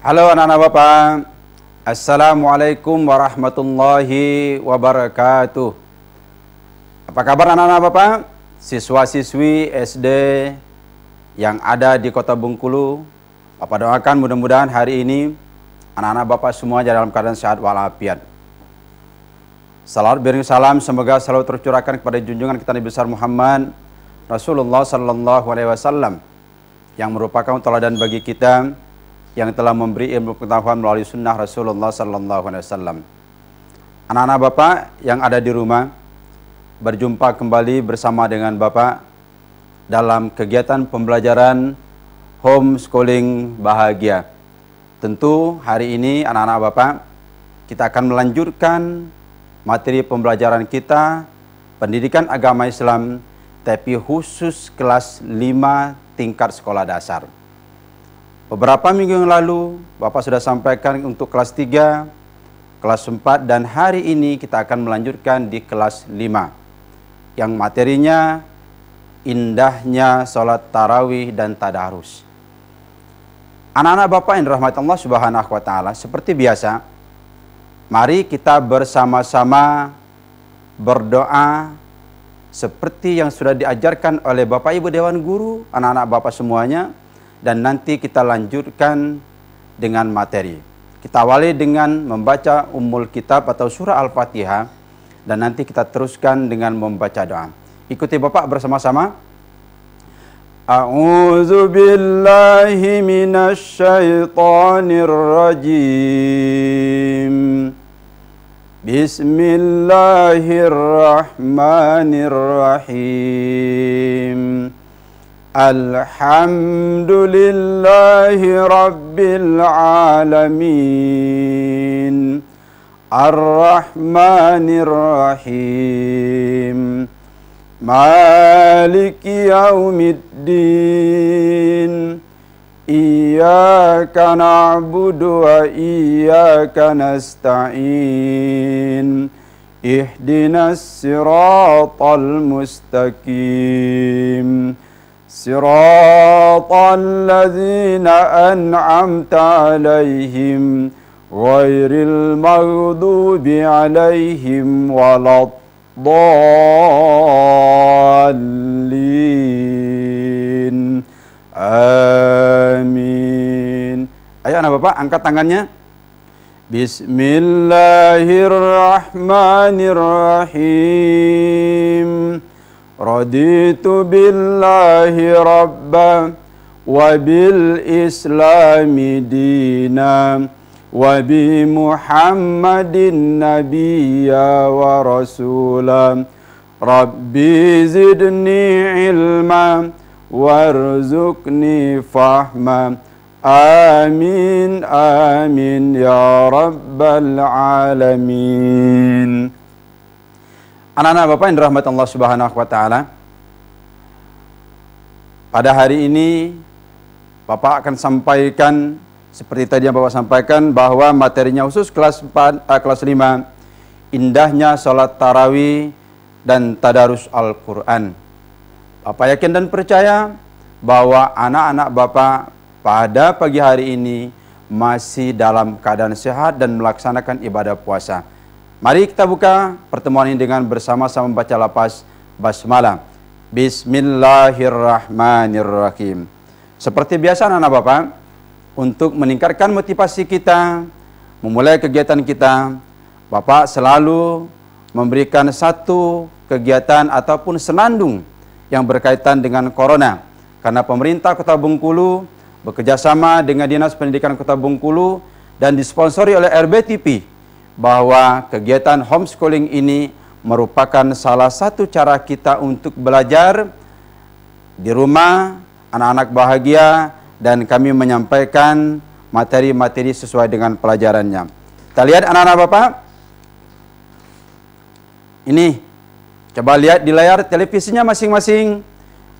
Halo anak-anak Bapak, Assalamualaikum warahmatullahi wabarakatuh. Apa kabar anak-anak Bapak? Siswa-siswi SD yang ada di kota Bengkulu, Bapak doakan mudah-mudahan hari ini anak-anak Bapak semua dalam keadaan sehat walafiat. Salawat beriring salam semoga selalu tercurahkan kepada junjungan kita Nabi besar Muhammad Rasulullah sallallahu alaihi wasallam yang merupakan teladan bagi kita, yang telah memberi ilmu pengetahuan melalui sunnah Rasulullah sallallahu alaihi wasallam. Anak-anak Bapak yang ada di rumah, berjumpa kembali bersama dengan Bapak dalam kegiatan pembelajaran homeschooling bahagia. Tentu hari ini anak-anak Bapak, kita akan melanjutkan materi pembelajaran kita pendidikan agama Islam, tapi khusus kelas 5 tingkat sekolah dasar. Beberapa minggu yang lalu, Bapak sudah sampaikan untuk kelas 3, kelas 4, dan hari ini kita akan melanjutkan di kelas 5. Yang materinya, indahnya sholat tarawih dan tadarus. Anak-anak Bapak yang dirahmati Allah Subhanahu wa Ta'ala, seperti biasa, mari kita bersama-sama berdoa seperti yang sudah diajarkan oleh Bapak Ibu Dewan Guru, anak-anak Bapak semuanya. Dan nanti kita lanjutkan dengan materi. Kita awali dengan membaca Ummul Kitab atau surah Al-Fatihah. Dan nanti kita teruskan dengan membaca doa. Ikuti Bapak bersama-sama. A'udzu billahi minasy syaithanir rajim. Bismillahirrahmanirrahim. Alhamdulillahi Rabbil Alamin. Ar-Rahmanir Rahim. Maliki Yaumiddin. Iyyaka na'budu wa iyyaka nasta'in. Ihdinas siratal mustaqim. صراط الذين أنعمت عليهم غير المغضوب عليهم ولا الضالين آمين. Ayo anak Bapak angkat tangannya. Bismillahirrahmanirrahim. Raditu billahi rabba wa bil islami dina wa bi muhammadin nabiyya wa rasula. Rabbi zidni ilma warzuqni fahma. Amin amin ya rabbal alamin. Anak-anak Bapak yang dirahmati Allah Subhanahu wa Ta'ala, pada hari ini Bapak akan sampaikan seperti tadi yang Bapak sampaikan bahwa materinya khusus kelas 5, indahnya sholat tarawih dan tadarus Al-Quran. Bapak yakin dan percaya bahwa anak-anak Bapak pada pagi hari ini masih dalam keadaan sehat dan melaksanakan ibadah puasa. Mari kita buka pertemuan ini dengan bersama-sama membaca lafaz basmalah. Bismillahirrahmanirrahim. Seperti biasa anak-anak Bapak, untuk meningkatkan motivasi kita, memulai kegiatan kita, Bapak selalu memberikan satu kegiatan ataupun senandung yang berkaitan dengan corona. Karena pemerintah Kota Bengkulu bekerjasama dengan Dinas Pendidikan Kota Bengkulu dan disponsori oleh RBTP, bahwa kegiatan homeschooling ini merupakan salah satu cara kita untuk belajar di rumah, anak-anak bahagia, dan kami menyampaikan materi-materi sesuai dengan pelajarannya. Kita lihat anak-anak Bapak. Ini, coba lihat di layar televisinya masing-masing.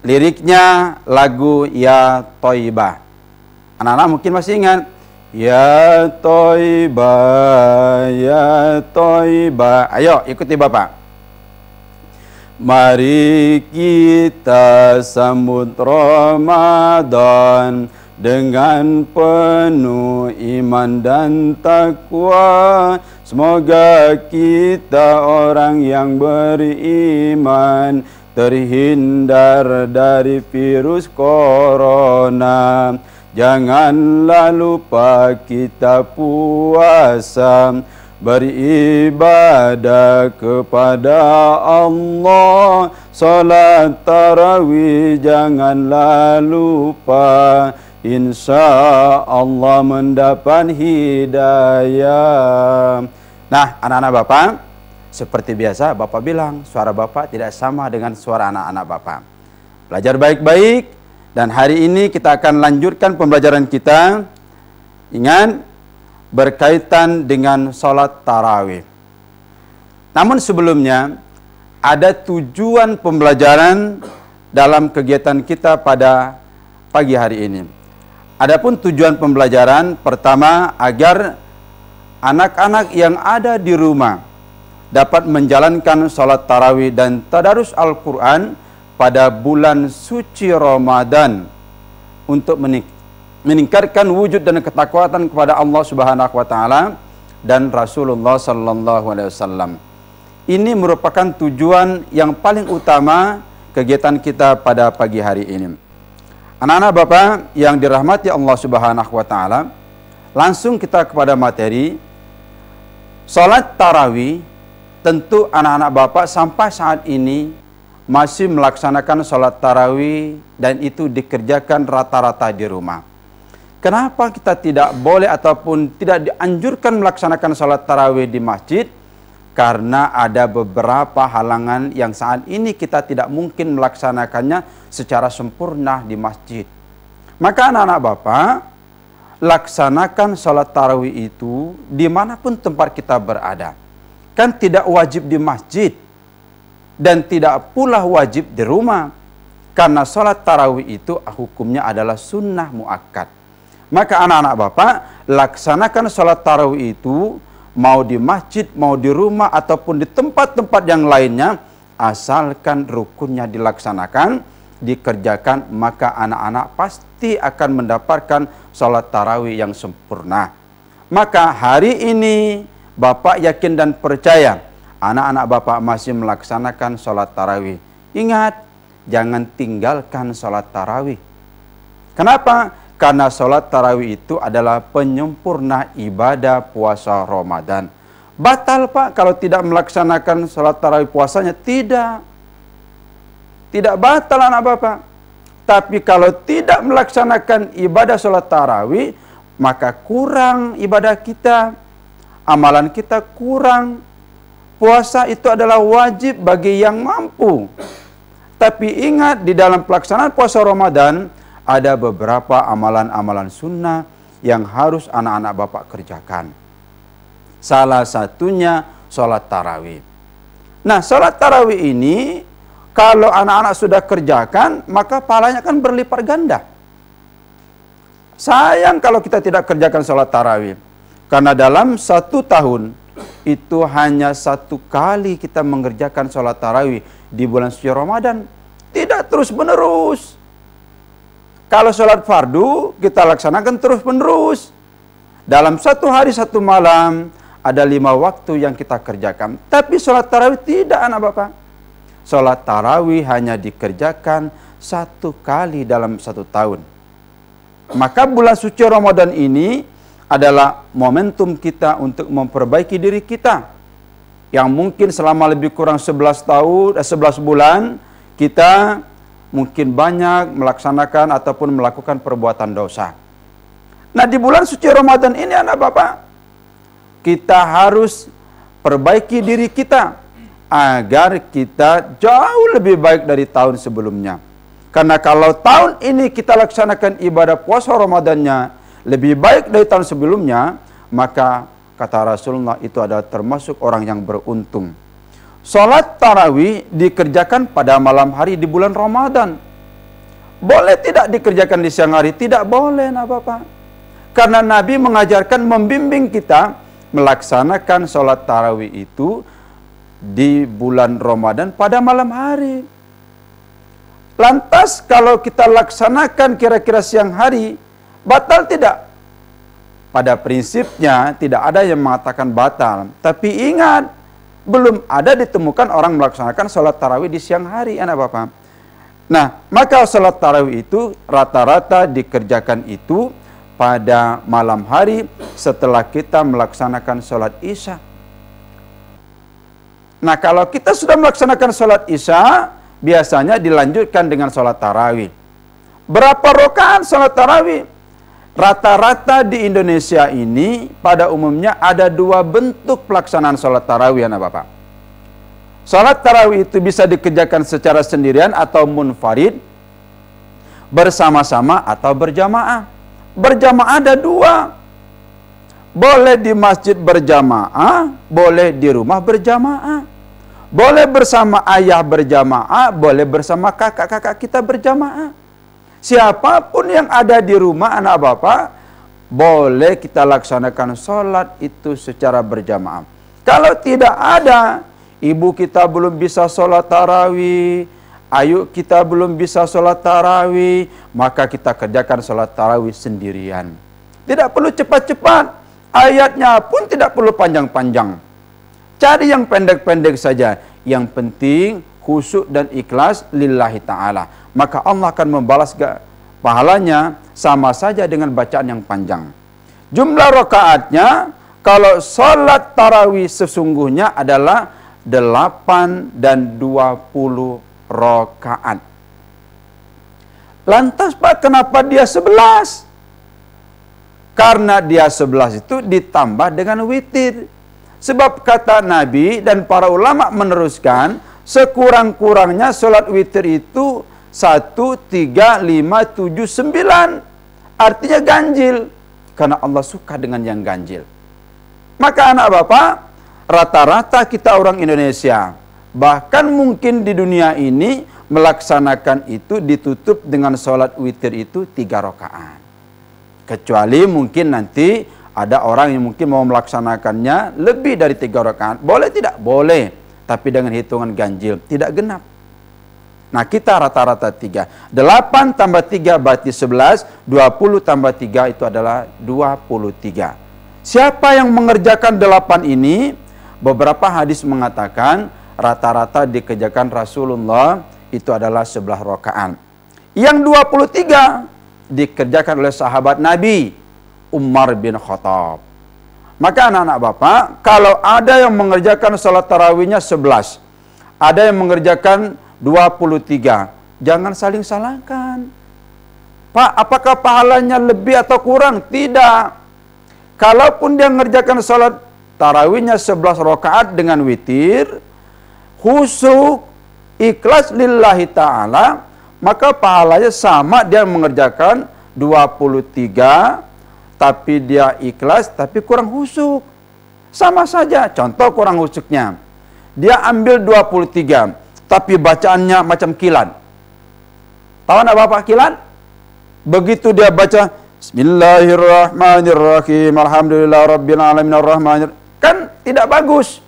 Liriknya lagu Ya Toibah. Anak-anak mungkin masih ingat. Ya Toibah, Ya Toibah. Ayo ikuti Bapak. Mari kita sambut Ramadan dengan penuh iman dan takwa. Semoga kita orang yang beriman terhindar dari virus corona. Janganlah lupa kita puasa, beribadah kepada Allah. Salat tarawih janganlah lupa, insya Allah mendapat hidayah. Nah, anak-anak Bapak, seperti biasa Bapak bilang, suara Bapak tidak sama dengan suara anak-anak Bapak. Belajar baik-baik, dan hari ini kita akan lanjutkan pembelajaran kita. Ingat, berkaitan dengan sholat tarawih. Namun sebelumnya, ada tujuan pembelajaran dalam kegiatan kita pada pagi hari ini. Adapun tujuan pembelajaran pertama, agar anak-anak yang ada di rumah dapat menjalankan sholat tarawih dan tadarus Al-Quran pada bulan suci Ramadan untuk meningkatkan wujud dan ketakwaan kepada Allah Subhanahu wa taala dan Rasulullah sallallahu alaihi wasallam. Ini merupakan tujuan yang paling utama kegiatan kita pada pagi hari ini. Anak-anak Bapak yang dirahmati Allah Subhanahu wa taala, langsung kita kepada materi. Salat tarawih, tentu anak-anak Bapak sampai saat ini masih melaksanakan salat tarawih dan itu dikerjakan rata-rata di rumah. Kenapa kita tidak boleh ataupun tidak dianjurkan melaksanakan salat tarawih di masjid? Karena ada beberapa halangan yang saat ini kita tidak mungkin melaksanakannya secara sempurna di masjid. Maka anak-anak Bapak, laksanakan salat tarawih itu dimanapun tempat kita berada. Kan tidak wajib di masjid dan tidak pula wajib di rumah. Karena salat tarawih itu hukumnya adalah sunnah muakkad. Maka anak-anak Bapak, laksanakan salat tarawih itu mau di masjid, mau di rumah ataupun di tempat-tempat yang lainnya, asalkan rukunnya dilaksanakan, dikerjakan, maka anak-anak pasti akan mendapatkan salat tarawih yang sempurna. Maka hari ini Bapak yakin dan percaya anak-anak Bapak masih melaksanakan salat tarawih. Ingat, jangan tinggalkan salat tarawih. Kenapa? Karena salat tarawih itu adalah penyempurna ibadah puasa Ramadan. Batal Pak kalau tidak melaksanakan salat tarawih puasanya? Tidak. Tidak batal anak Bapak. Tapi kalau tidak melaksanakan ibadah salat tarawih, maka kurang ibadah kita. Amalan kita kurang. Puasa itu adalah wajib bagi yang mampu. Tapi ingat, di dalam pelaksanaan puasa Ramadan, ada beberapa amalan-amalan sunnah yang harus anak-anak Bapak kerjakan. Salah satunya sholat tarawih. Nah, sholat tarawih ini, kalau anak-anak sudah kerjakan, maka pahalanya kan berlipat ganda. Sayang kalau kita tidak kerjakan sholat tarawih. Karena dalam 1 tahun, itu hanya 1 kali kita mengerjakan sholat tarawih di bulan suci Ramadan. Tidak terus-menerus. Kalau sholat fardu, kita laksanakan terus-menerus. Dalam 1 hari 1 malam, ada 5 waktu yang kita kerjakan. Tapi sholat tarawih tidak anak Bapak. Sholat tarawih hanya dikerjakan 1 kali dalam 1 tahun. Maka bulan suci Ramadan ini adalah momentum kita untuk memperbaiki diri kita. Yang mungkin selama lebih kurang 11 bulan, kita mungkin banyak melaksanakan ataupun melakukan perbuatan dosa. Nah, di bulan suci Ramadan ini anak Bapak, kita harus perbaiki diri kita agar kita jauh lebih baik dari tahun sebelumnya. Karena kalau tahun ini kita laksanakan ibadah puasa Ramadannya lebih baik dari tahun sebelumnya, maka kata Rasulullah itu adalah termasuk orang yang beruntung. Salat tarawih dikerjakan pada malam hari di bulan Ramadan. Boleh tidak dikerjakan di siang hari? Tidak boleh, nah Bapak. Karena Nabi mengajarkan, membimbing kita melaksanakan salat tarawih itu di bulan Ramadan pada malam hari. Lantas kalau kita laksanakan kira-kira siang hari, Batal tidak? Pada prinsipnya tidak ada yang mengatakan batal. Tapi ingat, belum ada ditemukan orang melaksanakan sholat tarawih di siang hari, anak bapak. Nah, maka sholat tarawih itu rata-rata dikerjakan itu pada malam hari setelah kita melaksanakan sholat isya. Nah, kalau kita sudah melaksanakan sholat isya, biasanya dilanjutkan dengan sholat tarawih. Berapa rakaat sholat tarawih? Rata-rata di Indonesia ini pada umumnya ada dua bentuk pelaksanaan sholat tarawih, anak bapak. Sholat tarawih itu bisa dikerjakan secara sendirian atau munfarid, bersama-sama atau berjamaah. Berjamaah ada dua. Boleh di masjid berjamaah, boleh di rumah berjamaah. Boleh bersama ayah berjamaah, boleh bersama kakak-kakak kita berjamaah. Siapapun yang ada di rumah anak bapak, boleh kita laksanakan sholat itu secara berjamaah. Kalau tidak ada, ibu kita belum bisa sholat tarawih, ayu kita belum bisa sholat tarawih, maka kita kerjakan sholat tarawih sendirian. Tidak perlu cepat-cepat, ayatnya pun tidak perlu panjang-panjang. Cari yang pendek-pendek saja. Yang penting khusyuk dan ikhlas lillahi ta'ala. Maka Allah akan membalas pahalanya sama saja dengan bacaan yang panjang. Jumlah rakaatnya, kalau sholat tarawih sesungguhnya adalah 8 dan 20 rakaat. Lantas Pak, kenapa dia 11? Karena dia 11 itu ditambah dengan witir. Sebab kata Nabi dan para ulama meneruskan, sekurang-kurangnya sholat witir itu 1, 3, 5, 7, 9. Artinya ganjil. Karena Allah suka dengan yang ganjil. Maka anak bapak, rata-rata kita orang Indonesia, bahkan mungkin di dunia ini, melaksanakan itu ditutup dengan sholat witir itu 3 rakaat. Kecuali mungkin nanti ada orang yang mungkin mau melaksanakannya lebih dari 3 rakaat. Boleh tidak? Boleh. Tapi dengan hitungan ganjil, tidak genap. Nah, kita rata-rata 3. 8 tambah 3 berarti 11. 20 tambah 3 itu adalah 23. Siapa yang mengerjakan 8 ini? Beberapa hadis mengatakan rata-rata dikerjakan Rasulullah itu adalah 11 rakaat. Yang 23 dikerjakan oleh sahabat Nabi Umar bin Khattab. Maka anak-anak bapak, kalau ada yang mengerjakan salat tarawihnya 11, ada yang mengerjakan 23, jangan saling salahkan. Pak, apakah pahalanya lebih atau kurang? Tidak. Kalaupun dia mengerjakan salat tarawihnya 11 rakaat dengan witir, khusyuk, ikhlas lillahi ta'ala, maka pahalanya sama dia mengerjakan 23, tapi dia ikhlas, tapi kurang khusyuk. Sama saja, contoh kurang khusyuknya. Dia ambil 23, tapi bacaannya macam kilat. Tahu enggak Bapak kilat? Begitu dia baca, Bismillahirrahmanirrahim, Alhamdulillah Rabbil Alamin Ar-Rahmanir, kan tidak bagus.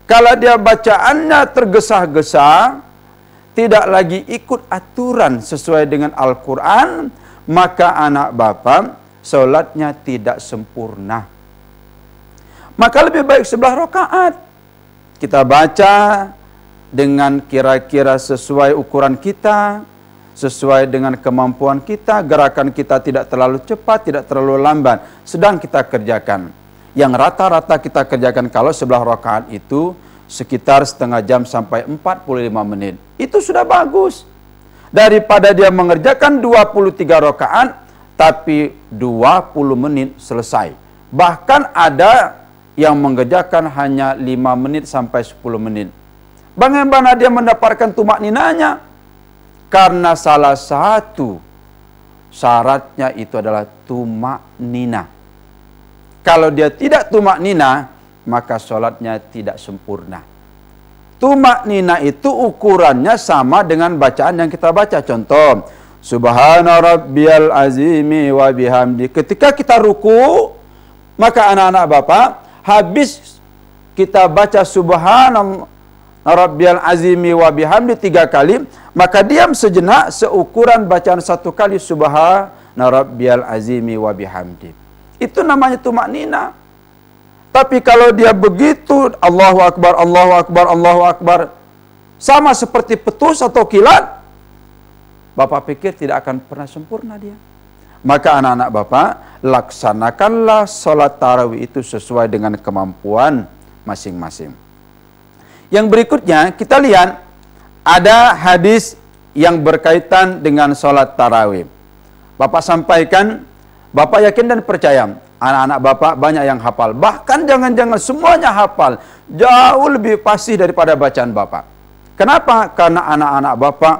Kalau dia bacaannya tergesa-gesa, tidak lagi ikut aturan sesuai dengan Al-Quran, maka anak bapak solatnya tidak sempurna. Maka lebih baik 11 rakaat. Kita baca dengan kira-kira sesuai ukuran kita, sesuai dengan kemampuan kita, gerakan kita tidak terlalu cepat, tidak terlalu lambat, sedang kita kerjakan. Yang rata-rata kita kerjakan kalau 11 rakaat itu sekitar setengah jam sampai 45 menit. Itu sudah bagus. Daripada dia mengerjakan 23 rakaat, tapi 20 menit selesai. Bahkan ada yang mengerjakan hanya 5 menit sampai 10 menit. Bagaimana dia mendapatkan tumak ninanya? Karena salah satu syaratnya itu adalah tumak nina. Kalau dia tidak tumak nina, maka sholatnya tidak sempurna. Tumak nina itu ukurannya sama dengan bacaan yang kita baca. Contoh, Subhana rabbiyal azimi wa bihamdi. Ketika kita ruku, maka anak-anak bapak, habis kita baca Subhana rabbiyal azimi wa bihamdi 3 kali, maka diam sejenak seukuran bacaan 1 kali Subhana rabbiyal azimi wa bihamdi. Itu namanya tumaknina. Tapi kalau dia begitu, Allahu Akbar, Allahu Akbar, Allahu Akbar, sama seperti petus atau kilat, Bapak pikir tidak akan pernah sempurna dia. Maka anak-anak Bapak, laksanakanlah sholat tarawih itu sesuai dengan kemampuan masing-masing. Yang berikutnya, kita lihat, ada hadis yang berkaitan dengan sholat tarawih. Bapak sampaikan, Bapak yakin dan percaya, anak-anak Bapak banyak yang hafal. Bahkan jangan-jangan semuanya hafal. Jauh lebih fasih daripada bacaan Bapak. Kenapa? Karena anak-anak Bapak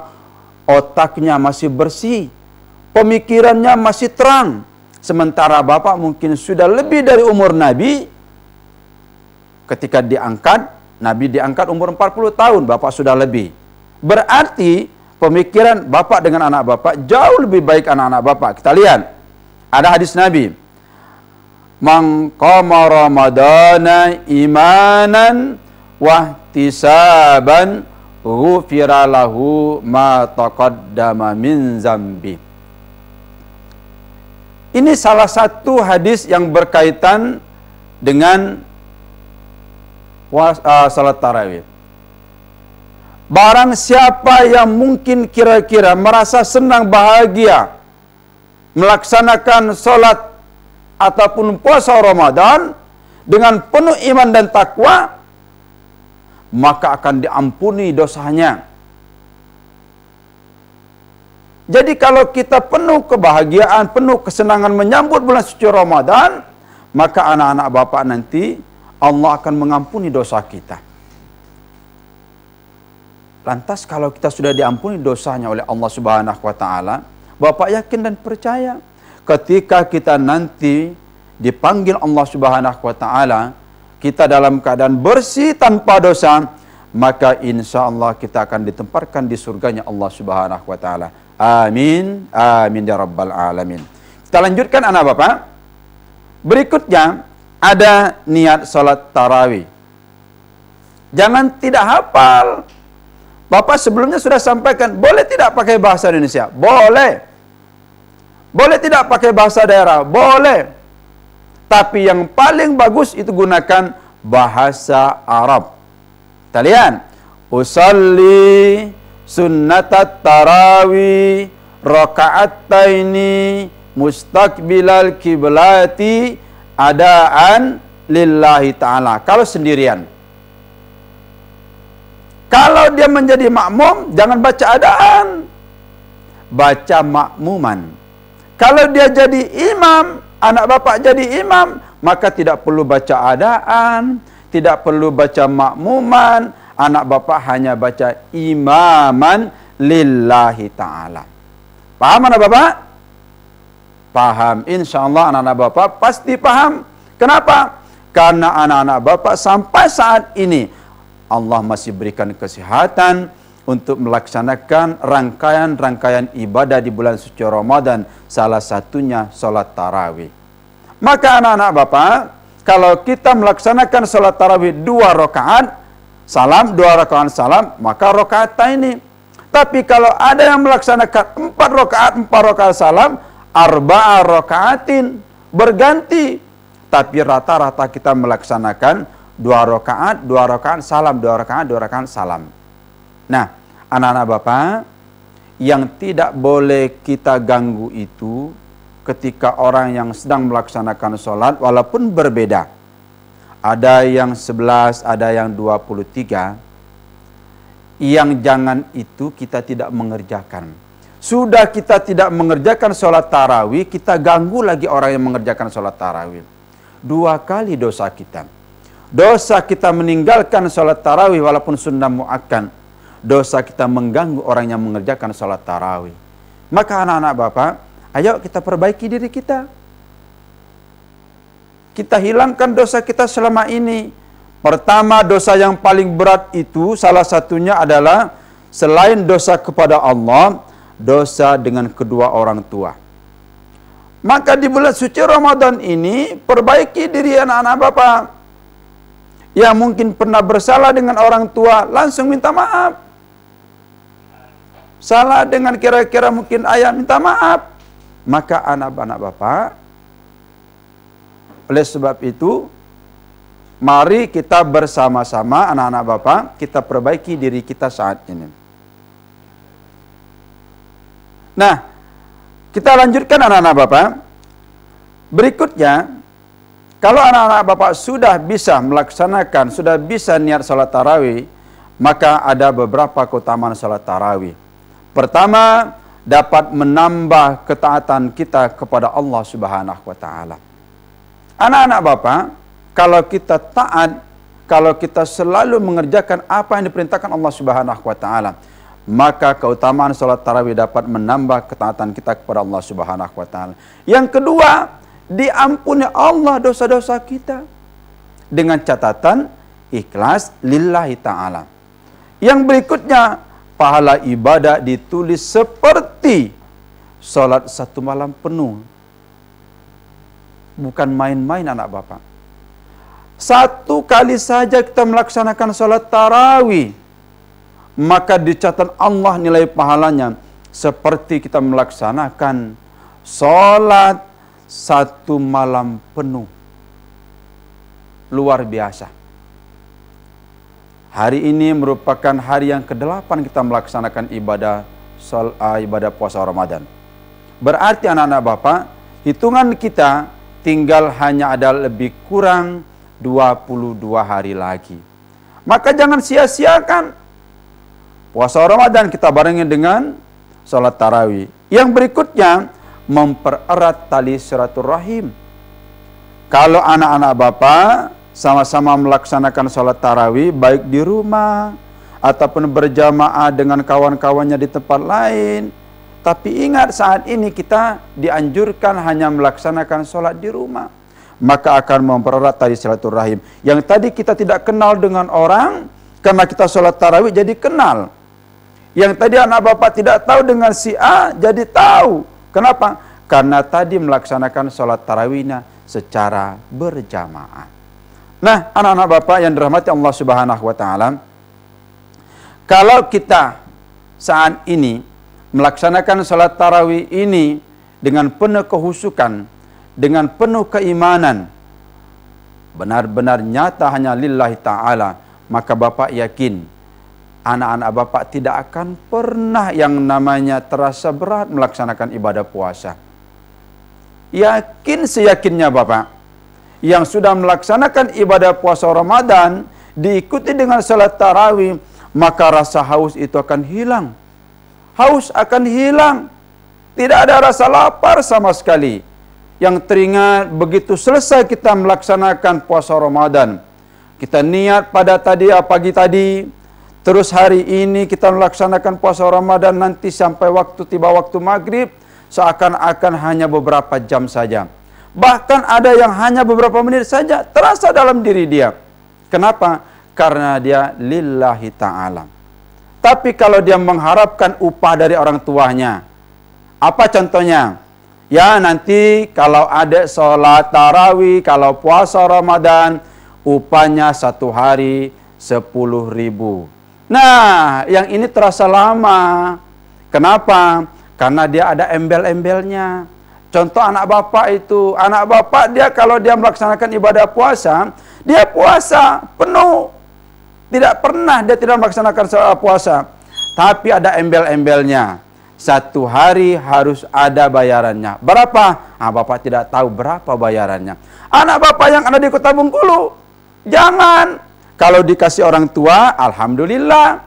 otaknya masih bersih, pemikirannya masih terang. Sementara Bapak mungkin sudah lebih dari umur Nabi. Ketika diangkat, Nabi diangkat umur 40 tahun, Bapak sudah lebih. Berarti pemikiran Bapak dengan anak Bapak jauh lebih baik anak-anak Bapak. Kita lihat, ada hadis Nabi, man qama ramadana imanan wahtisaban ghufira lahu ma taqaddama min zambi. Ini salah satu hadis yang berkaitan dengan salat tarawih. Barang siapa yang mungkin kira-kira merasa senang bahagia melaksanakan salat ataupun puasa Ramadan dengan penuh iman dan takwa, maka akan diampuni dosanya. Jadi kalau kita penuh kebahagiaan, penuh kesenangan menyambut bulan suci Ramadan, maka anak-anak Bapak nanti Allah akan mengampuni dosa kita. Lantas kalau kita sudah diampuni dosanya oleh Allah Subhanahu wa taala, Bapak yakin dan percaya ketika kita nanti dipanggil Allah Subhanahu wa taala, kita dalam keadaan bersih tanpa dosa, maka insya Allah kita akan ditempatkan di surganya Allah Subhanahu wa taala. Amin, amin ya rabbal alamin. Kita lanjutkan anak Bapak. Berikutnya ada niat salat tarawih. Jangan tidak hafal. Bapak sebelumnya sudah sampaikan, boleh tidak pakai bahasa Indonesia? Boleh. Boleh tidak pakai bahasa daerah? Boleh. Tapi yang paling bagus itu gunakan bahasa Arab. Kita lihat. Usalli sunnatat tarawih raka'ataini mustaqbilal kiblati adaan lillahi ta'ala. Kalau sendirian. Kalau dia menjadi makmum, jangan baca adaan. Baca makmuman. Kalau dia jadi imam, anak Bapak jadi imam, maka tidak perlu baca adaan, tidak perlu baca makmuman, anak Bapak hanya baca imaman lillahi ta'ala. Paham anak Bapak? Paham. Insya Allah anak-anak Bapak pasti paham. Kenapa? Karena anak-anak Bapak sampai saat ini Allah masih berikan kesehatan untuk melaksanakan rangkaian-rangkaian ibadah di bulan suci Ramadan, salah satunya salat tarawih. Maka anak-anak Bapak, kalau kita melaksanakan salat tarawih 2 rakaat salam, 2 rakaat salam, maka rakaat ini. Tapi kalau ada yang melaksanakan 4 rakaat salam, 4 rakaatin, berganti. Tapi rata-rata kita melaksanakan 2 rakaat salam, 2 rakaat salam. Nah, anak-anak Bapak, yang tidak boleh kita ganggu itu ketika orang yang sedang melaksanakan sholat walaupun berbeda. Ada yang 11, ada yang 23. Yang jangan itu kita tidak mengerjakan. Sudah kita tidak mengerjakan sholat tarawih, kita ganggu lagi orang yang mengerjakan sholat tarawih. 2 kali dosa kita. Dosa kita meninggalkan sholat tarawih walaupun sunnah muakkad. Dosa kita mengganggu orang yang mengerjakan sholat tarawih. Maka anak-anak Bapak, ayo kita perbaiki diri kita. Kita hilangkan dosa kita selama ini. Pertama, dosa yang paling berat itu salah satunya adalah selain dosa kepada Allah, dosa dengan kedua orang tua. Maka di bulan suci Ramadan ini, perbaiki diri anak-anak Bapak. Yang mungkin pernah bersalah dengan orang tua, langsung minta maaf. Salah dengan kira-kira mungkin ayah, minta maaf. Maka anak-anak Bapak, oleh sebab itu, mari kita bersama-sama anak-anak Bapak, kita perbaiki diri kita saat ini. Nah, kita lanjutkan anak-anak Bapak. Berikutnya, kalau anak-anak Bapak sudah bisa melaksanakan, sudah bisa niat salat tarawih, maka ada beberapa keutamaan salat tarawih. Pertama, dapat menambah ketaatan kita kepada Allah Subhanahu wa taala. Anak-anak Bapak, kalau kita taat, kalau kita selalu mengerjakan apa yang diperintahkan Allah Subhanahu wa taala, maka keutamaan salat tarawih dapat menambah ketaatan kita kepada Allah Subhanahu wa taala. Yang kedua, diampuni Allah dosa-dosa kita dengan catatan ikhlas lillahi ta'ala. Yang berikutnya, pahala ibadah ditulis seperti sholat 1 malam penuh. Bukan main-main anak Bapak. 1 kali saja kita melaksanakan sholat tarawih, maka dicatat Allah nilai pahalanya seperti kita melaksanakan sholat 1 malam penuh. Luar biasa. Hari ini merupakan hari yang ke-8 kita melaksanakan ibadah puasa Ramadan. Berarti anak-anak Bapak, hitungan kita tinggal hanya ada lebih kurang 22 hari lagi. Maka jangan sia-siakan puasa Ramadan kita barengi dengan sholat tarawih. Yang berikutnya, mempererat tali silaturahim. Kalau anak-anak Bapak sama-sama melaksanakan sholat tarawih, baik di rumah ataupun berjamaah dengan kawan-kawannya di tempat lain, tapi ingat saat ini kita dianjurkan hanya melaksanakan sholat di rumah, maka akan mempererat tali silaturahim. Yang tadi kita tidak kenal dengan orang, karena kita sholat tarawih jadi kenal. Yang tadi anak Bapak tidak tahu dengan si A, jadi tahu. Kenapa? Karena tadi melaksanakan sholat tarawihnya secara berjamaah. Nah, anak-anak Bapak yang dirahmati Allah Subhanahu wa taala, kalau kita saat ini melaksanakan sholat tarawih ini dengan penuh kehusukan, dengan penuh keimanan, benar-benar nyata hanya lillahi ta'ala, maka Bapak yakin anak-anak Bapak tidak akan pernah yang namanya terasa berat melaksanakan ibadah puasa. Yakin seyakinnya Bapak, yang sudah melaksanakan ibadah puasa Ramadan diikuti dengan salat tarawih, maka rasa haus itu akan hilang. Haus akan hilang. Tidak ada rasa lapar sama sekali. Yang teringat begitu selesai kita melaksanakan puasa Ramadan, kita niat pada pagi tadi, terus hari ini kita melaksanakan puasa Ramadan, nanti sampai tiba waktu maghrib, seakan-akan hanya beberapa jam saja. Bahkan ada yang hanya beberapa menit saja terasa dalam diri dia. Kenapa? Karena dia lillahi ta'ala. Tapi kalau dia mengharapkan upah dari orang tuanya, apa contohnya? Ya nanti kalau ada sholat tarawih, kalau puasa Ramadan, upahnya 1 hari 10.000. Nah, yang ini terasa lama. Kenapa? Karena dia ada embel-embelnya. Contoh anak Bapak itu, anak Bapak dia kalau dia melaksanakan ibadah puasa, dia puasa penuh. Tidak pernah dia tidak melaksanakan puasa. Tapi ada embel-embelnya. 1 hari harus ada bayarannya. Berapa? Bapak tidak tahu berapa bayarannya. Anak Bapak yang ada di Kota Bengkulu, jangan. Kalau dikasih orang tua, alhamdulillah.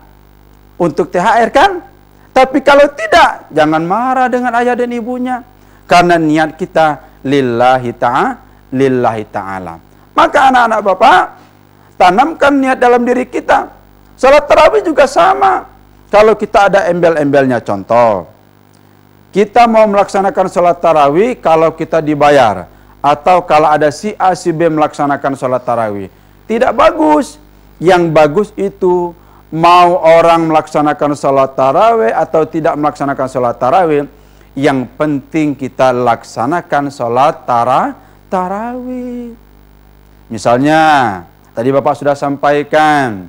Untuk THR kan? Tapi kalau tidak, jangan marah dengan ayah dan ibunya. Karena niat kita lillahi ta'ala. Maka anak-anak Bapak, tanamkan niat dalam diri kita. Salat tarawih juga sama. Kalau kita ada embel-embelnya, contoh, kita mau melaksanakan salat tarawih kalau kita dibayar. Atau kalau ada si A, si B melaksanakan salat tarawih. Tidak bagus. Yang bagus itu mau orang melaksanakan salat tarawih atau tidak melaksanakan salat tarawih, yang penting kita laksanakan salat tarawih. Misalnya, tadi Bapak sudah sampaikan,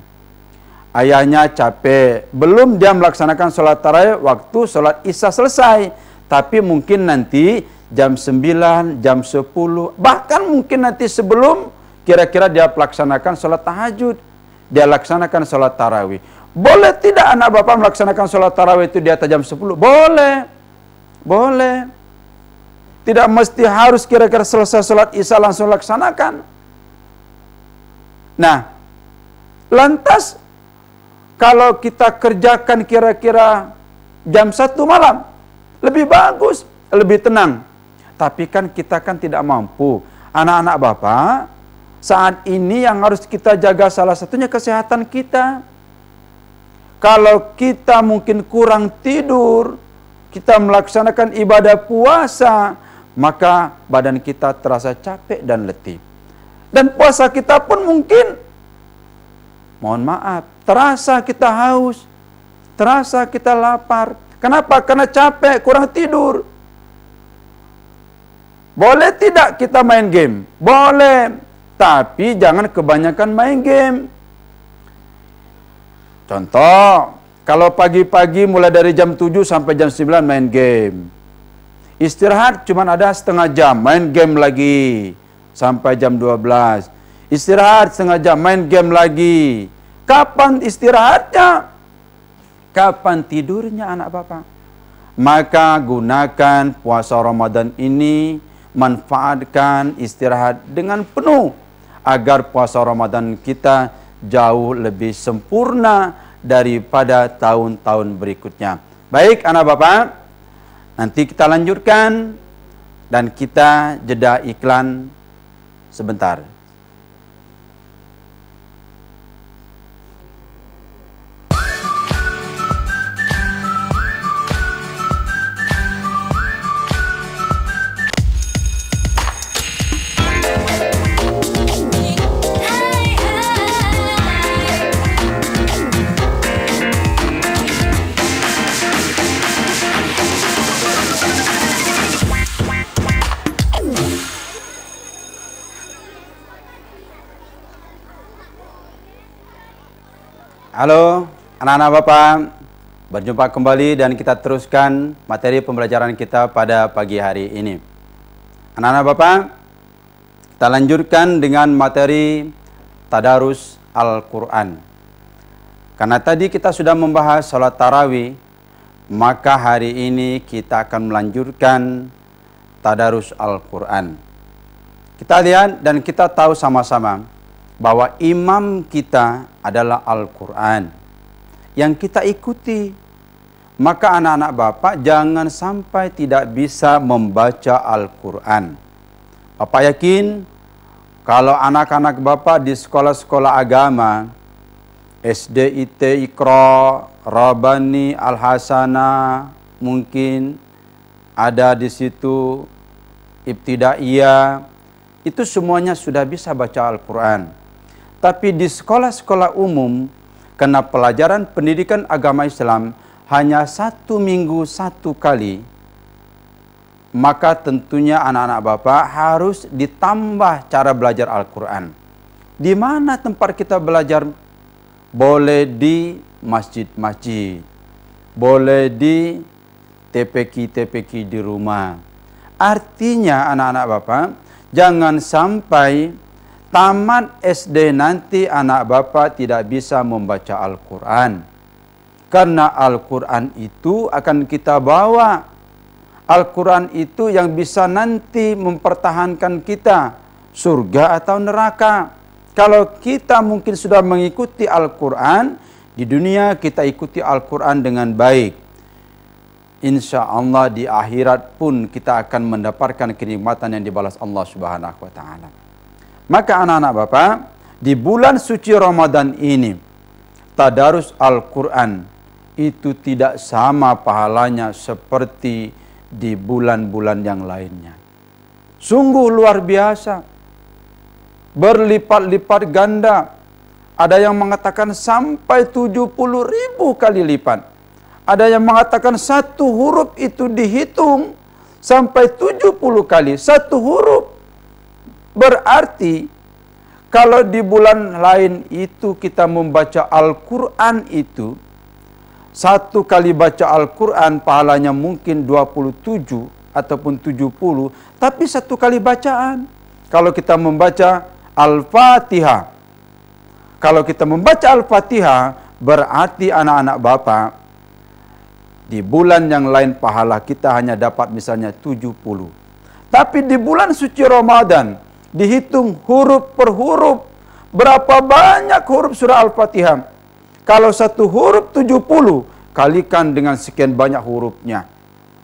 ayahnya capek, belum dia melaksanakan salat tarawih waktu salat Isya selesai, Tapi mungkin nanti jam 9, jam 10, bahkan mungkin nanti sebelum kira-kira dia melaksanakan sholat tahajud, dia laksanakan sholat tarawih. Boleh tidak anak bapak melaksanakan sholat tarawih itu di atas jam 10? Boleh. Boleh. Tidak mesti harus kira-kira selesai sholat isya langsung laksanakan. Nah, lantas kalau kita kerjakan kira-kira jam 1 malam, lebih bagus, lebih tenang. Tapi kan kita kan tidak mampu. Anak-anak bapak, saat ini yang harus kita jaga salah satunya kesehatan kita. Kalau kita mungkin kurang tidur, kita melaksanakan ibadah puasa, maka badan kita terasa capek dan letih. Dan puasa kita pun mungkin, mohon maaf, terasa kita haus, terasa kita lapar. Kenapa? Karena capek, kurang tidur. Boleh tidak kita main game? Boleh. Tapi jangan kebanyakan main game. Contoh, kalau pagi-pagi mulai dari jam 7 sampai jam 9 main game. Istirahat cuma ada setengah jam, main game lagi. Sampai jam 12. Istirahat setengah jam, main game lagi. Kapan istirahatnya? Kapan tidurnya anak bapak? Maka gunakan puasa Ramadan ini, manfaatkan istirahat dengan penuh. Agar puasa Ramadan kita jauh lebih sempurna daripada tahun-tahun berikutnya. Baik anak bapak, nanti kita lanjutkan dan kita jeda iklan sebentar. Halo anak-anak bapak, berjumpa kembali dan kita teruskan materi pembelajaran kita pada pagi hari ini. Anak-anak bapak, kita lanjutkan dengan materi tadarus Al-Quran. Karena tadi kita sudah membahas sholat tarawih, maka hari ini kita akan melanjutkan tadarus Al-Quran. Kita lihat dan kita tahu sama-sama bahwa imam kita adalah Al-Quran yang kita ikuti. Maka anak-anak bapak jangan sampai tidak bisa membaca Al-Quran. Bapak yakin kalau anak-anak bapak di sekolah-sekolah agama, SD, IT, Iqra, Rabbani, Al-Hasanah, mungkin ada di situ Ibtidaiyah, itu semuanya sudah bisa baca Al-Quran. Tapi di sekolah-sekolah umum, karena pelajaran pendidikan agama Islam hanya 1 minggu 1 kali, maka tentunya anak-anak bapak harus ditambah cara belajar Al-Quran. Di mana tempat kita belajar? Boleh di masjid-masjid, boleh di TPQ-TPQ di rumah. Artinya anak-anak bapak, jangan sampai tamat SD nanti anak bapak tidak bisa membaca Al-Quran. Karena Al-Quran itu akan kita bawa. Al-Quran itu yang bisa nanti mempertahankan kita surga atau neraka. Kalau kita mungkin sudah mengikuti Al-Quran, di dunia kita ikuti Al-Quran dengan baik, insya Allah di akhirat pun kita akan mendapatkan kenikmatan yang dibalas Allah Subhanahu wa Ta'ala. Maka anak-anak bapak, di bulan suci Ramadan ini, tadarus Al-Quran itu tidak sama pahalanya seperti di bulan-bulan yang lainnya. Sungguh luar biasa, berlipat-lipat ganda. Ada yang mengatakan sampai 70.000 kali lipat. Ada yang mengatakan satu huruf itu dihitung sampai 70 kali satu huruf. Berarti kalau di bulan lain itu kita membaca Al-Quran itu, Satu kali baca Al-Quran pahalanya mungkin 27 ataupun 70, tapi satu kali bacaan. Kalau kita membaca Al-Fatihah, kalau kita membaca Al-Fatihah, berarti anak-anak Bapak, di bulan yang lain pahala kita hanya dapat misalnya 70. Tapi di bulan suci Ramadan, dihitung huruf per huruf, berapa banyak huruf surah Al-Fatihah. Kalau satu huruf 70, kalikan dengan sekian banyak hurufnya.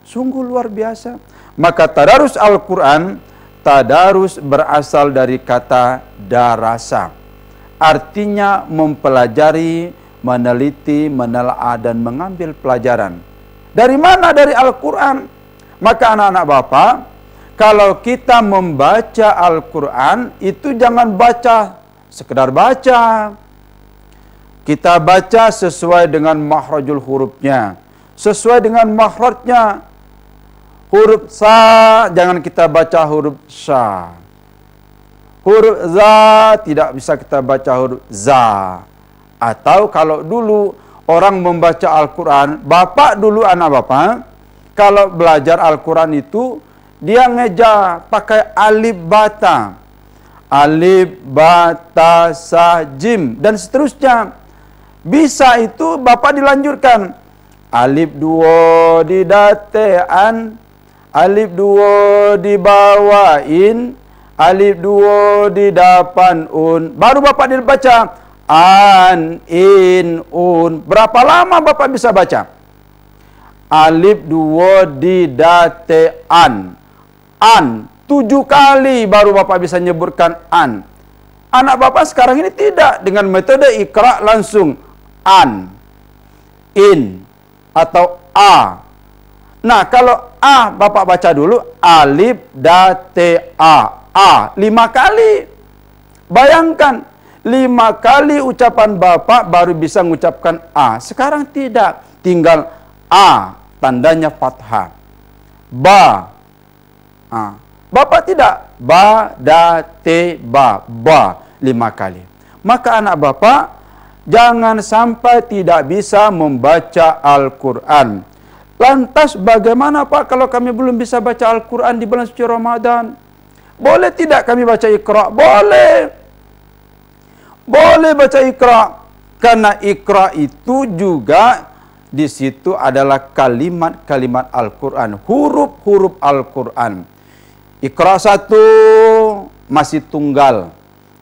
Sungguh luar biasa. Maka tadarus Al-Quran, tadarus berasal dari kata darasa. Artinya mempelajari, meneliti, menelaah, dan mengambil pelajaran. Dari mana? Dari Al-Quran. Maka anak-anak Bapak, kalau kita membaca Al-Quran, itu jangan baca sekedar baca. Kita baca sesuai dengan makhrajul hurufnya, sesuai dengan makhrajnya. Huruf sa, jangan kita baca huruf sya. Huruf za, tidak bisa kita baca huruf za. Atau kalau dulu orang membaca Al-Quran, Bapak dulu anak Bapak, kalau belajar Al-Quran itu, dia ngeja pakai alif bata. Alif, bata, sa, jim, dan seterusnya. Bisa itu Bapak dilanjutkan. Alif 2 didatean, alif 2 dibawain, alif 2 didapan un. Baru Bapak dibaca an, in, un. Berapa lama Bapak bisa baca? Alif 2 didatean, an 7 kali baru Bapak bisa nyebutkan an. Anak Bapak sekarang ini tidak, dengan metode Iqra langsung an, in, atau a. Nah, kalau a Bapak baca dulu alif date a 5 kali. Bayangkan 5 kali ucapan Bapak baru bisa mengucapkan a. Sekarang tidak, tinggal a tandanya fathah, ba. Bapak tidak, ba date ba 5 kali. Maka anak Bapak, jangan sampai tidak bisa membaca Al-Quran. Lantas bagaimana Pak kalau kami belum bisa baca Al-Quran di bulan suci Ramadan? Boleh tidak kami baca Iqra? Boleh. Boleh baca Iqra. Karena Iqra itu juga di situ adalah kalimat-kalimat Al-Quran, huruf-huruf Al-Quran. Iqra 1 masih tunggal.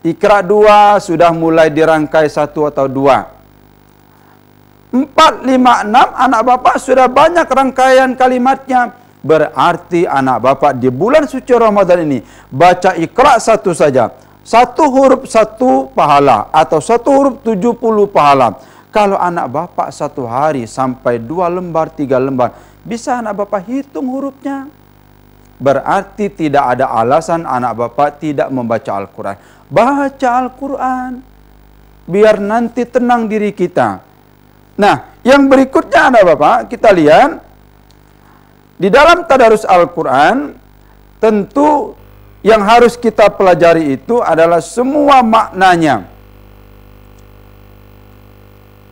Iqra 2 sudah mulai dirangkai 1 atau 2. 4, 5, 6 anak Bapak sudah banyak rangkaian kalimatnya. Berarti anak Bapak di bulan suci Ramadan ini baca Iqra 1 saja. 1 huruf 1 pahala atau 1 huruf 70 pahala. Kalau anak Bapak 1 hari sampai 2 lembar, 3 lembar, bisa anak Bapak hitung hurufnya. Berarti tidak ada alasan anak Bapak tidak membaca Al-Quran. Baca Al-Quran, biar nanti tenang diri kita. Nah, yang berikutnya anak Bapak, kita lihat di dalam tadarus Al-Quran, tentu yang harus kita pelajari itu adalah semua maknanya.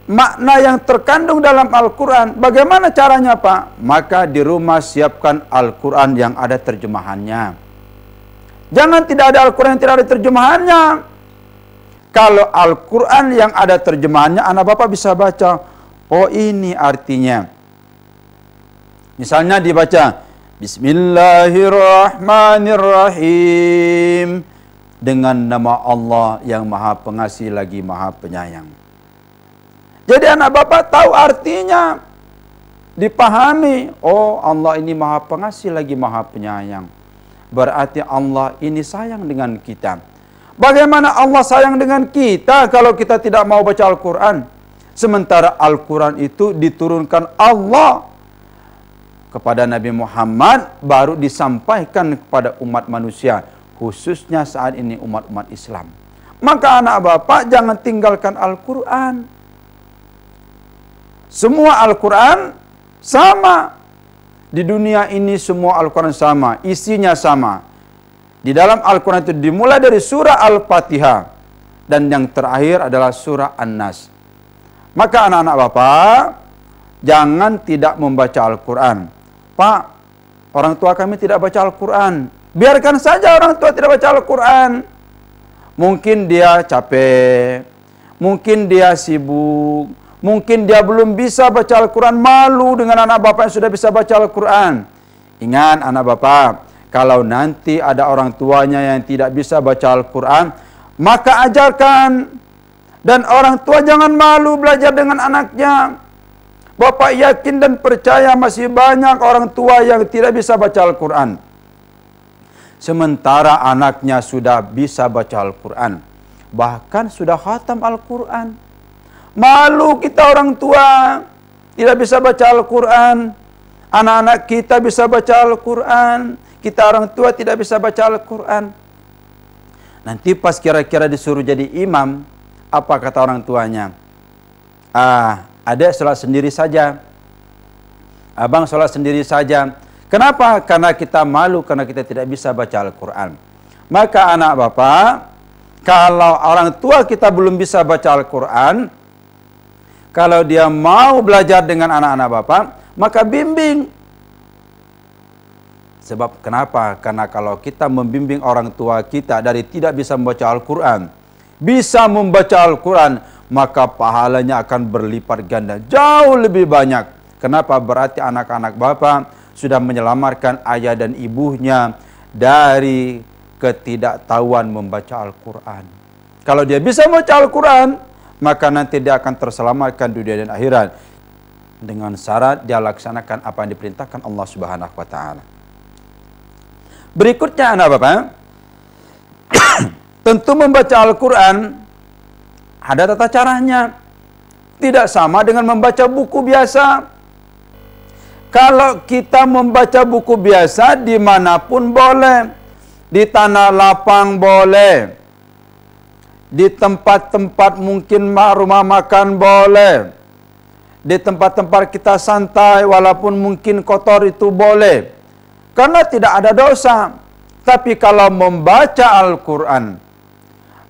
Makna yang terkandung dalam Al-Quran, bagaimana caranya Pak? Maka di rumah siapkan Al-Quran yang ada terjemahannya. Jangan tidak ada Al-Quran yang tidak ada terjemahannya. Kalau Al-Quran yang ada terjemahannya, anak Bapak bisa baca, oh ini artinya. Misalnya dibaca, Bismillahirrahmanirrahim. Dengan nama Allah yang Maha Pengasih lagi Maha Penyayang. Jadi anak Bapak tahu artinya. Dipahami, oh Allah ini Maha Pengasih lagi Maha Penyayang. Berarti Allah ini sayang dengan kita. Bagaimana Allah sayang dengan kita kalau kita tidak mau baca Al-Quran? Sementara Al-Quran itu diturunkan Allah kepada Nabi Muhammad, baru disampaikan kepada umat manusia, khususnya saat ini umat-umat Islam. Maka anak Bapak jangan tinggalkan Al-Quran. Semua Al-Quran sama. Di dunia ini semua Al-Quran sama, isinya sama. Di dalam Al-Quran itu dimulai dari surah Al-Fatihah, dan yang terakhir adalah surah An-Nas. Maka anak-anak Bapak, jangan tidak membaca Al-Quran. Pak, orang tua kami tidak baca Al-Quran. Biarkan saja orang tua tidak baca Al-Quran. Mungkin dia capek, mungkin dia sibuk, mungkin dia belum bisa baca Al-Quran, malu dengan anak bapak yang sudah bisa baca Al-Quran. Ingat anak bapak, kalau nanti ada orang tuanya yang tidak bisa baca Al-Quran, maka ajarkan. Dan orang tua jangan malu belajar dengan anaknya. Bapak yakin dan percaya masih banyak orang tua yang tidak bisa baca Al-Quran, sementara anaknya sudah bisa baca Al-Quran, bahkan sudah khatam Al-Quran. Malu kita orang tua tidak bisa baca Al-Quran. Anak-anak kita bisa baca Al-Quran, kita orang tua tidak bisa baca Al-Quran. Nanti pas kira-kira disuruh jadi imam, apa kata orang tuanya? Adik sholat sendiri saja, abang sholat sendiri saja. Kenapa? Karena kita malu, karena kita tidak bisa baca Al-Quran. Maka anak bapak, kalau orang tua kita belum bisa baca Al-Quran, kalau dia mau belajar dengan anak-anak bapak, maka bimbing. Sebab kenapa? Karena kalau kita membimbing orang tua kita dari tidak bisa membaca Al-Quran, bisa membaca Al-Quran, maka pahalanya akan berlipat ganda, jauh lebih banyak. Kenapa? Berarti anak-anak bapak sudah menyelamatkan ayah dan ibunya dari ketidaktahuan membaca Al-Quran. Kalau dia bisa membaca Al-Quran, maka nanti dia akan terselamatkan dunia dan akhirat, dengan syarat dia laksanakan apa yang diperintahkan Allah Subhanahu wa taala. Berikutnya anak bapak, tentu membaca Al-Quran ada tata caranya. Tidak sama dengan membaca buku biasa. Kalau kita membaca buku biasa dimanapun boleh, di tanah lapang boleh, di tempat-tempat mungkin rumah makan boleh, di tempat-tempat kita santai walaupun mungkin kotor itu boleh, karena tidak ada dosa. Tapi kalau membaca Al-Quran,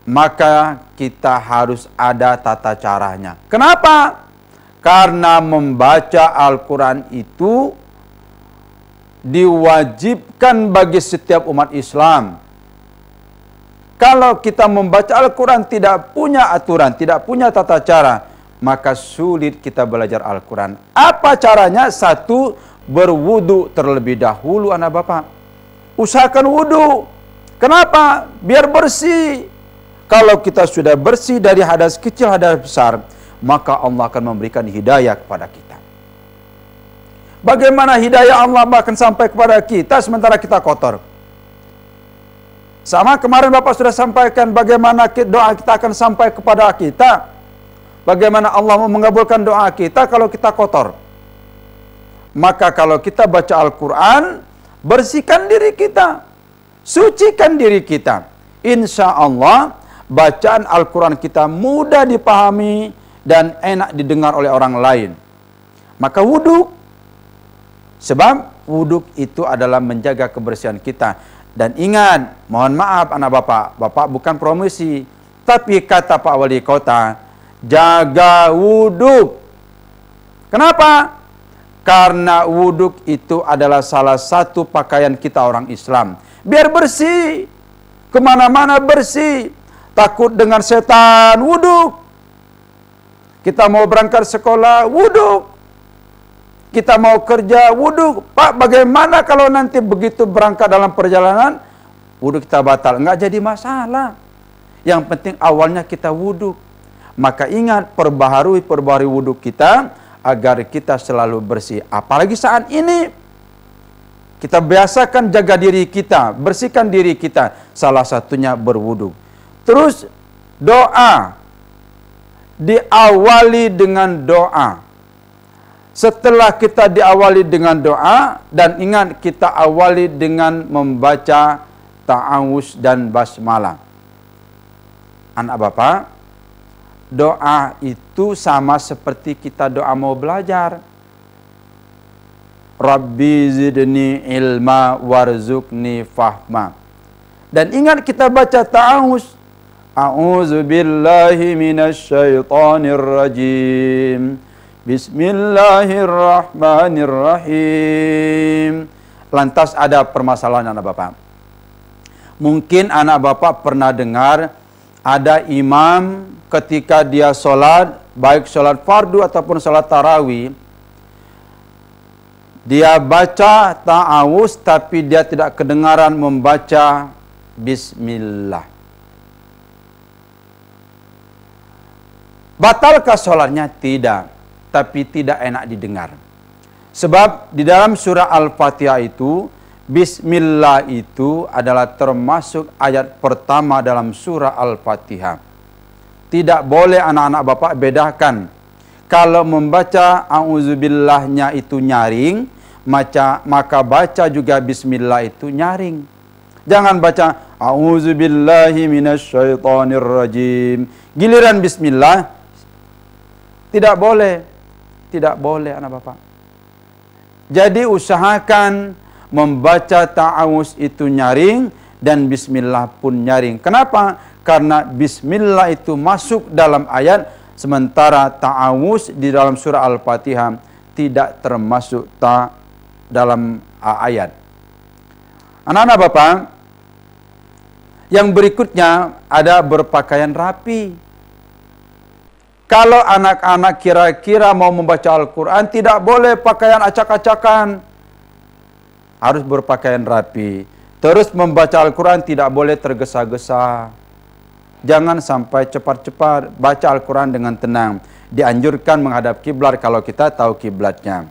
maka kita harus ada tata caranya. Kenapa? Karena membaca Al-Quran itu diwajibkan bagi setiap umat Islam. Kalau kita membaca Al-Quran tidak punya aturan, tidak punya tata cara, maka sulit kita belajar Al-Quran. Apa caranya? Satu, berwudu terlebih dahulu anak bapak. Usahakan wudu. Kenapa? Biar bersih. Kalau kita sudah bersih dari hadas kecil, hadas besar, maka Allah akan memberikan hidayah kepada kita. Bagaimana hidayah Allah akan sampai kepada kita sementara kita kotor? Sama kemarin Bapak sudah sampaikan bagaimana doa kita akan sampai kepada kita. Bagaimana Allah mengabulkan doa kita kalau kita kotor. Maka kalau kita baca Al-Quran, bersihkan diri kita, sucikan diri kita. Insya Allah bacaan Al-Quran kita mudah dipahami dan enak didengar oleh orang lain. Maka wudhu, sebab wudhu itu adalah menjaga kebersihan kita. Dan ingat, mohon maaf anak bapak, bapak bukan promosi, tapi kata Pak Wali Kota, jaga wudhu. Kenapa? Karena wudhu itu adalah salah satu pakaian kita orang Islam. Biar bersih, kemana-mana bersih. Takut dengan setan, wudhu. Kita mau berangkat sekolah, wudhu. Kita mau kerja, wudhu. Pak, bagaimana kalau nanti begitu berangkat dalam perjalanan, wudhu kita batal? Enggak jadi masalah. Yang penting awalnya kita wudhu. Maka ingat, perbaharui wudhu kita, agar kita selalu bersih. Apalagi saat ini, kita biasakan jaga diri kita, bersihkan diri kita. Salah satunya berwudhu. Terus doa, diawali dengan doa. Setelah kita diawali dengan doa, dan ingat kita awali dengan membaca ta'awuz dan basmalah. Anak bapak, doa itu sama seperti kita doa mau belajar. Rabbi zidni ilma warzuqni fahma. Dan ingat kita baca ta'awuz. A'udzu billahi minasyaitonir rajim. Bismillahirrahmanirrahim. Lantas ada permasalahan anak bapak. Mungkin anak bapak pernah dengar ada imam ketika dia sholat, baik sholat fardu ataupun sholat tarawih, dia baca ta'awuz tapi dia tidak kedengaran membaca bismillah. Batalkah sholatnya? Tidak, tapi tidak enak didengar. Sebab di dalam surah Al-Fatihah itu, bismillah itu adalah termasuk ayat pertama dalam surah Al-Fatihah. Tidak boleh anak-anak bapak bedakan. Kalau membaca a'udzubillahnya itu nyaring, maka baca juga bismillah itu nyaring. Jangan baca a'udzubillahi minasyaitonirrajim. Giliran bismillah tidak boleh. Tidak boleh anak bapak. Jadi usahakan membaca ta'awuz itu nyaring dan bismillah pun nyaring. Kenapa? Karena bismillah itu masuk dalam ayat, sementara ta'awuz di dalam surah Al-Fatihah tidak termasuk dalam ayat. Anak-anak bapak, yang berikutnya ada berpakaian rapi. Kalau anak-anak kira-kira mau membaca Al-Quran, tidak boleh pakaian acak-acakan. Harus berpakaian rapi. Terus membaca Al-Quran tidak boleh tergesa-gesa. Jangan sampai cepat-cepat baca Al-Quran dengan tenang. Dianjurkan menghadap kiblat kalau kita tahu kiblatnya.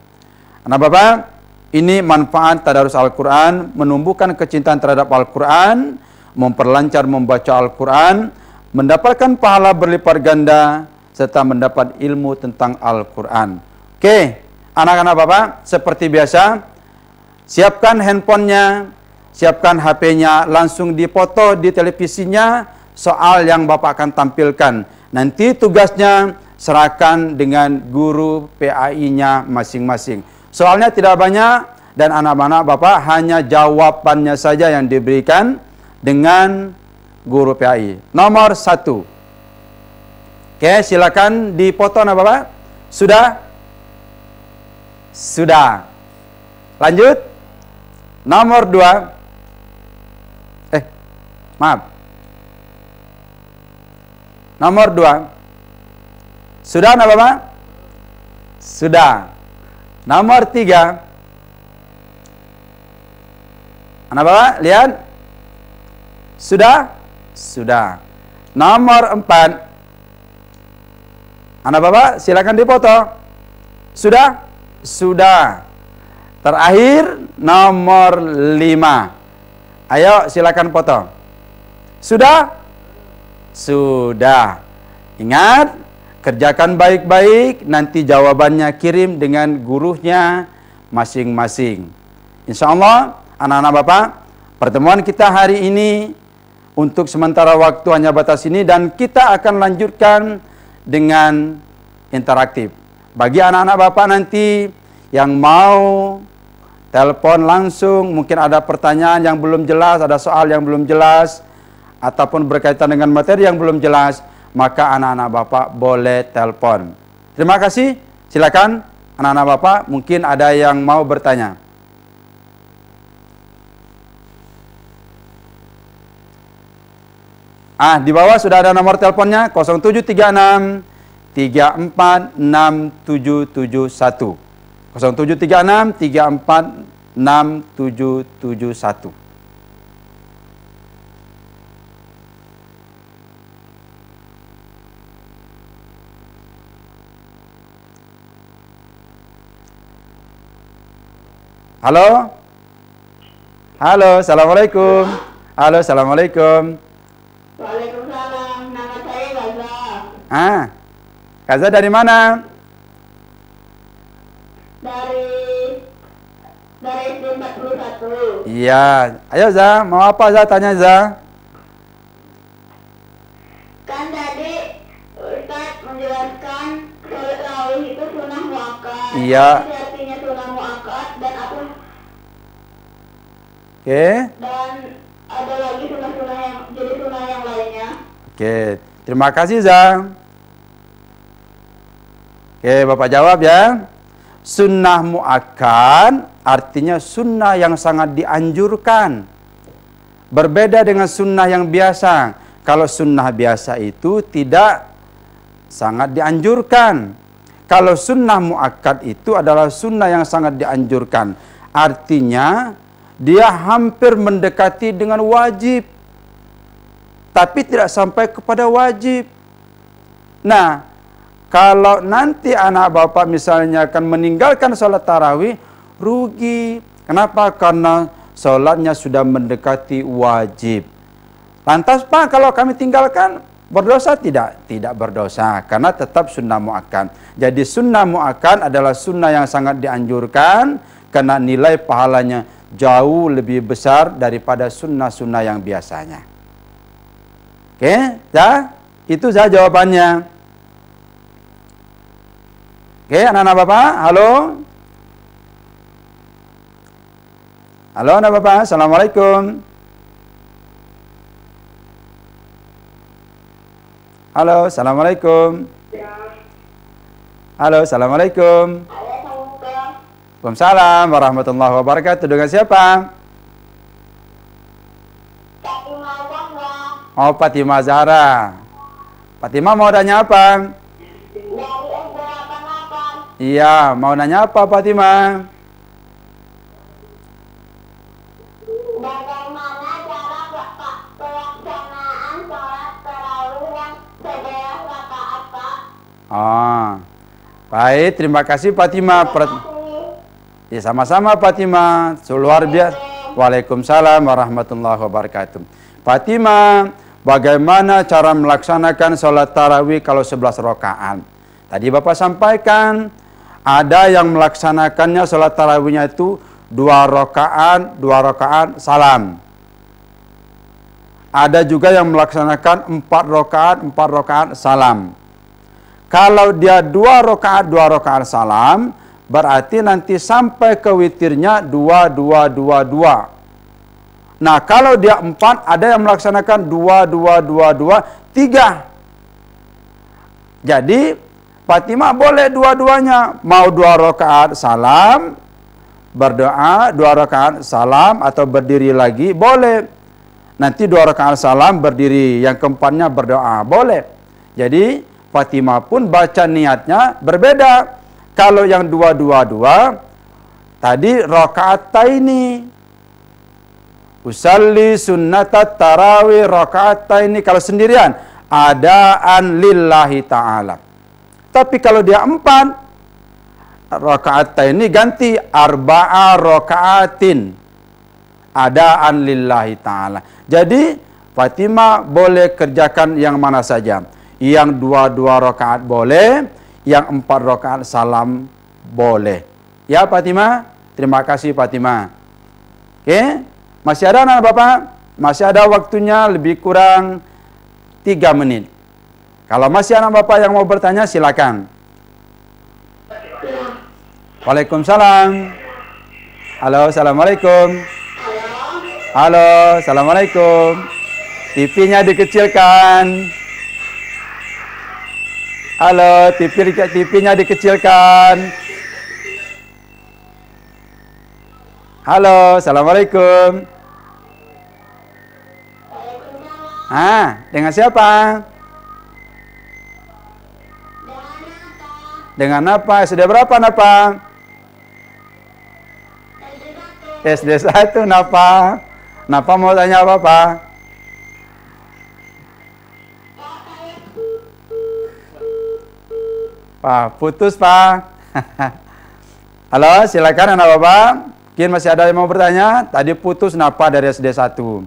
Anak bapak, ini manfaat tadarus Al-Quran, menumbuhkan kecintaan terhadap Al-Quran, memperlancar membaca Al-Quran, mendapatkan pahala berlipat ganda, serta mendapat ilmu tentang Al-Quran. Oke, anak-anak bapak, seperti biasa, siapkan handphonenya, siapkan HP-nya, langsung dipoto di televisinya soal yang bapak akan tampilkan. Nanti tugasnya serahkan dengan guru PAI-nya masing-masing. Soalnya tidak banyak dan anak-anak bapak hanya jawabannya saja yang diberikan dengan guru PAI. Nomor 1. Oke, silakan dipoto anak bapak. Sudah? Sudah. Lanjut. Nomor 2. Maaf. Nomor 2. Sudah anak bapak? Sudah. Nomor 3. Anak bapak, lihat. Sudah? Sudah. Nomor 4. Anak bapak, silakan dipoto. Sudah? Sudah. Terakhir, nomor 5. Ayo, silakan foto. Sudah? Sudah. Ingat, kerjakan baik-baik, nanti jawabannya kirim dengan gurunya masing-masing. Insya Allah, anak-anak bapak, pertemuan kita hari ini untuk sementara waktu hanya batas ini dan kita akan lanjutkan dengan interaktif. Bagi anak-anak bapak nanti yang mau telepon langsung, mungkin ada pertanyaan yang belum jelas, ada soal yang belum jelas, ataupun berkaitan dengan materi yang belum jelas, maka anak-anak bapak boleh telepon. Terima kasih, silakan anak-anak bapak, mungkin ada yang mau bertanya. Di bawah sudah ada nomor teleponnya 0736 346771. 0736 346771. Halo? Halo, assalamualaikum. Halo, assalamualaikum. Waalaikumsalam, nama saya Gaza. Gaza dari mana? Dari SD 41. Iya, ayo Za, mau apa Za? Tanya Za. Kan tadi Ustaz menjelaskan sholat tarawih itu sunnah muakkad. Iya. Apa sih artinya sunnah muakkad dan apa? Oke. Dan ada lagi sunnah-sunnah yang jadi sunnah yang lainnya. Oke, terima kasih Za. Oke, Bapak jawab ya. Sunnah muakkad artinya sunnah yang sangat dianjurkan. Berbeda dengan sunnah yang biasa. Kalau sunnah biasa itu tidak sangat dianjurkan. Kalau sunnah muakkad itu adalah sunnah yang sangat dianjurkan. Artinya dia hampir mendekati dengan wajib, tapi tidak sampai kepada wajib. Nah, kalau nanti anak bapak misalnya akan meninggalkan sholat tarawih, rugi. Kenapa? Karena sholatnya sudah mendekati wajib. Lantas Pak, kalau kami tinggalkan, berdosa tidak? Tidak berdosa, karena tetap sunnah muakkad. Jadi sunnah muakkad adalah sunnah yang sangat dianjurkan, karena nilai pahalanya jauh lebih besar daripada sunnah-sunnah yang biasanya. Oke, ya? Itu saja jawabannya. Oke, anak-anak bapak, halo? Halo anak bapak, assalamualaikum. Halo, assalamualaikum. Halo, assalamualaikum. Waalaikumsalam warahmatullahi wabarakatuh. Dengan siapa? Oh, Fatimah Zahra. Fatimah mau tanya apa? Iya, mau nanya apa Fatimah? Bagaimana cara pelaksanaan sholat tarawih yang 11 rakaat, Pak? Oh, baik, terima kasih Fatimah. Ya, sama-sama Fatimah. Luar biasa. Waalaikumsalam warahmatullahi wabarakatuh. Fatimah, bagaimana cara melaksanakan sholat tarawih kalau 11 rakaat? Tadi Bapak sampaikan, ada yang melaksanakannya sholat tarawihnya itu 2 rakaat, salam. Ada juga yang melaksanakan 4 rakaat, salam. Kalau dia 2 rakaat, salam, berarti nanti sampai ke witirnya 2, 2, 2, 2. Nah, kalau dia 4, ada yang melaksanakan 2, 2, 2, 2, 3. Jadi, Fatimah boleh dua-duanya. Mau 2 rakaat, salam, berdoa, 2 rakaat, salam, atau berdiri lagi, boleh. Nanti 2 rakaat, salam, berdiri. Yang keempatnya berdoa, boleh. Jadi, Fatimah pun baca niatnya berbeda. Kalau yang 2-2-2, tadi rakaataini. Usalli sunnatat tarawih rakaataini. Kalau sendirian, adaan lillahi ta'ala. Tapi kalau dia 4 rakaataini ganti arba'a rakaatin. Adaan lillahi ta'ala. Jadi, Fatimah boleh kerjakan yang mana saja. Yang 2 rakaat boleh, yang 4 rakaat salam boleh. Ya Fatimah, terima kasih Fatimah. Oke, masih ada anak bapak? Masih ada waktunya lebih kurang 3 menit. Kalau masih anak bapak yang mau bertanya silakan. Waalaikumsalam. Halo, assalamualaikum. Halo, assalamualaikum. TV-nya dikecilkan. Halo, TV-nya dikecilkan. Halo, assalamualaikum. Dengan siapa? Dengan apa? Sudah berapa napa? SD 1 napa? Napa mau tanya apa, Pak? Pak, putus Pak. Halo, silakan anak bapak. Mungkin masih ada yang mau bertanya. Tadi putus napa dari SD 1.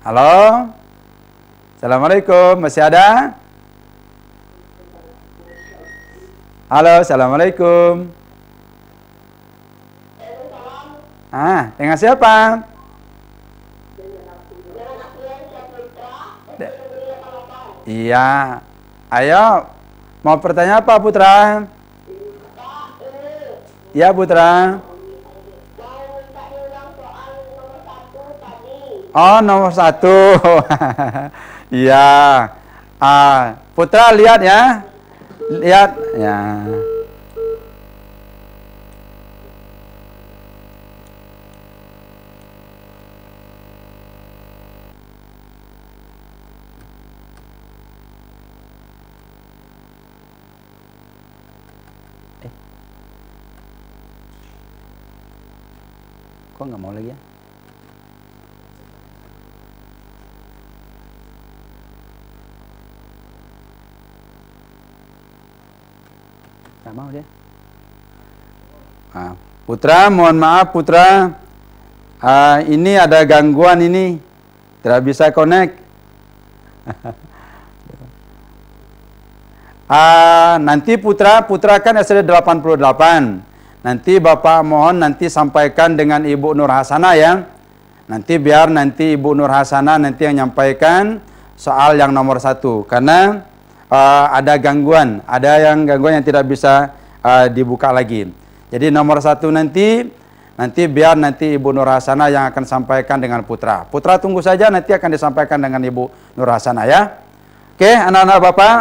Halo, assalamualaikum. Masih ada? Halo, assalamualaikum. Dengan siapa? Iya. Ayo, mau bertanya apa Putra? Ya Putra. Oh, nomor 1. Iya. Putra lihat ya. Lihat ya. Kok nggak mau lagi ya? Nggak mau dia. Putra, mohon maaf Putra. Ini ada gangguan ini. Tidak bisa connect. Nanti Putra kan SD 88. Nanti Bapak mohon nanti sampaikan dengan Ibu Nur Hasanah ya. Nanti biar nanti Ibu Nur Hasanah nanti yang nyampaikan soal yang nomor 1. Karena ada gangguan yang tidak bisa dibuka lagi. Jadi nomor 1 nanti biar nanti Ibu Nur Hasanah yang akan sampaikan dengan Putra. Putra tunggu saja, nanti akan disampaikan dengan Ibu Nur Hasanah ya. Oke, anak-anak Bapak,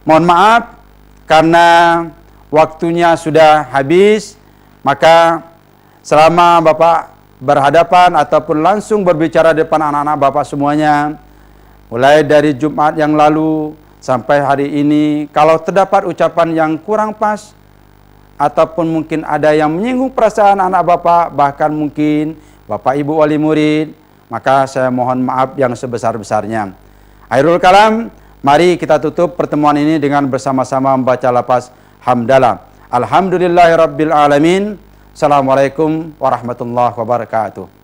mohon maaf karena waktunya sudah habis, maka selama Bapak berhadapan ataupun langsung berbicara di depan anak-anak Bapak semuanya, mulai dari Jumat yang lalu sampai hari ini, kalau terdapat ucapan yang kurang pas, ataupun mungkin ada yang menyinggung perasaan anak Bapak, bahkan mungkin Bapak Ibu wali murid, maka saya mohon maaf yang sebesar-besarnya. Akhirul kalam, mari kita tutup pertemuan ini dengan bersama-sama membaca lafaz hamdalah. Alhamdulillahirabbil alamin. Assalamualaikum warahmatullahi wabarakatuh.